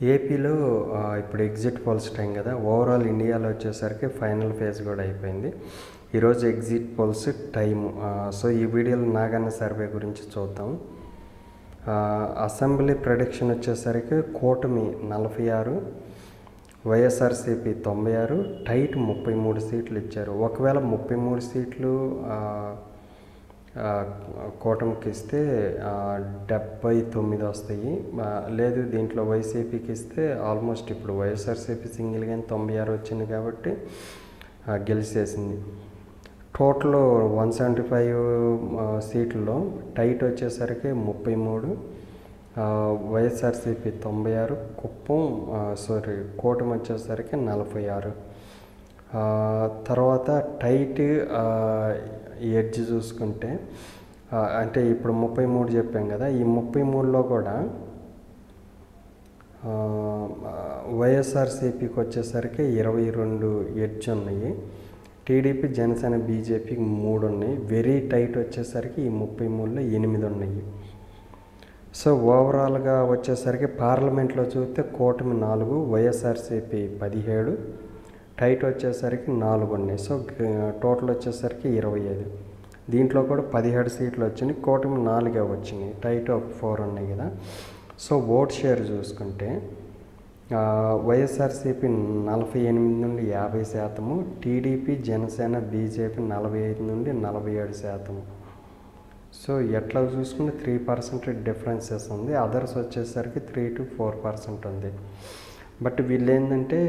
ఏపీలో ఇప్పుడు exit polls time కదా. ఓవరాల్ ఇండియాలో వచ్చేసరికి ఫైనల్ ఫేజ్ కూడా అయిపోయింది. ఈరోజు ఎగ్జిట్ పోల్స్ టైము. సో ఈ వీడియోలో నాగన్న సర్వే గురించి చూద్దాం. అసెంబ్లీ ప్రెడిక్షన్ వచ్చేసరికి కూటమి 46, వైఎస్ఆర్సీపీ 96, టైట్ 33 సీట్లు ఇచ్చారు. ఒకవేళ 33 సీట్లు కూటమికి ఇస్తే 79 వస్తాయి. లేదు దీంట్లో వైసీపీకి ఇస్తే ఆల్మోస్ట్ ఇప్పుడు వైఎస్ఆర్సీపీ సింగిల్ కానీ 96 వచ్చింది కాబట్టి గెలిచేసింది. టోటల్ 175 సీట్లలో టైట్ వచ్చేసరికి 33, వైఎస్ఆర్సీపీ 96, కూటమి వచ్చేసరికి 46. తర్వాత టైట్ ఎడ్జ్ చూసుకుంటే అంటే ఇప్పుడు 33 చెప్పాం కదా, ఈ 33లో కూడా వైఎస్ఆర్సీపీకి వచ్చేసరికి 22 ఎడ్జ్ ఉన్నాయి. టీడీపీ, జనసేన, బీజేపీకి 3 ఉన్నాయి. వెరీ టైట్ వచ్చేసరికి ఈ 33లో 8 ఉన్నాయి. సో ఓవరాల్గా వచ్చేసరికి పార్లమెంట్లో చూస్తే కూటమి 4, వైఎస్ఆర్సీపీ 17, టైట్ వచ్చేసరికి 4 ఉన్నాయి. సో టోటల్ వచ్చేసరికి 25. దీంట్లో కూడా 17 సీట్లు వచ్చినాయి. కూటమి 4 వచ్చినాయి, టైట్ ఒక 4 ఉన్నాయి కదా. సో ఓట్ షేర్ చూసుకుంటే వైఎస్ఆర్సీపీ 48 నుండి 50%, టీడీపీ, జనసేన, బీజేపీ 45 నుండి 47%. సో ఎట్లా చూసుకుంటే 3% డిఫరెన్సెస్ ఉంది. అదర్స్ వచ్చేసరికి 3 to 4% ఉంది. బట్ వీళ్ళు ఏంటంటే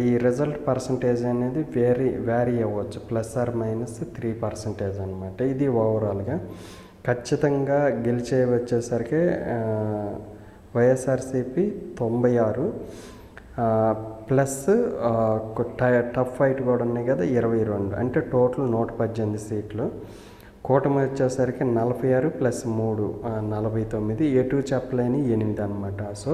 ఈ రిజల్ట్ పర్సంటేజ్ అనేది వ్యారీ అవ్వచ్చు, +or-3% అనమాట. ఇది ఓవరాల్గా ఖచ్చితంగా గెలిచే వచ్చేసరికి వైఎస్ఆర్సీపీ 96 ప్లస్ టఫ్ ఫైట్ కూడా ఉన్నాయి కదా 22, అంటే టోటల్ 118 సీట్లు. కూటమి వచ్చేసరికి 46 + 3 49, ఎటు చెప్పలేని 8 అనమాట. సో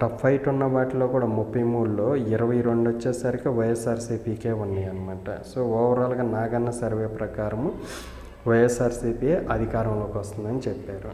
టఫ్ ఫైట్ ఉన్న వాటిలో కూడా 33లో 22 వచ్చేసరికి వైఎస్ఆర్సీపీకే ఉన్నాయి అనమాట. సో ఓవరాల్గా నాగన్న సర్వే ప్రకారము వైఎస్ఆర్సీపీ అధికారంలోకి వస్తుందని చెప్పారు.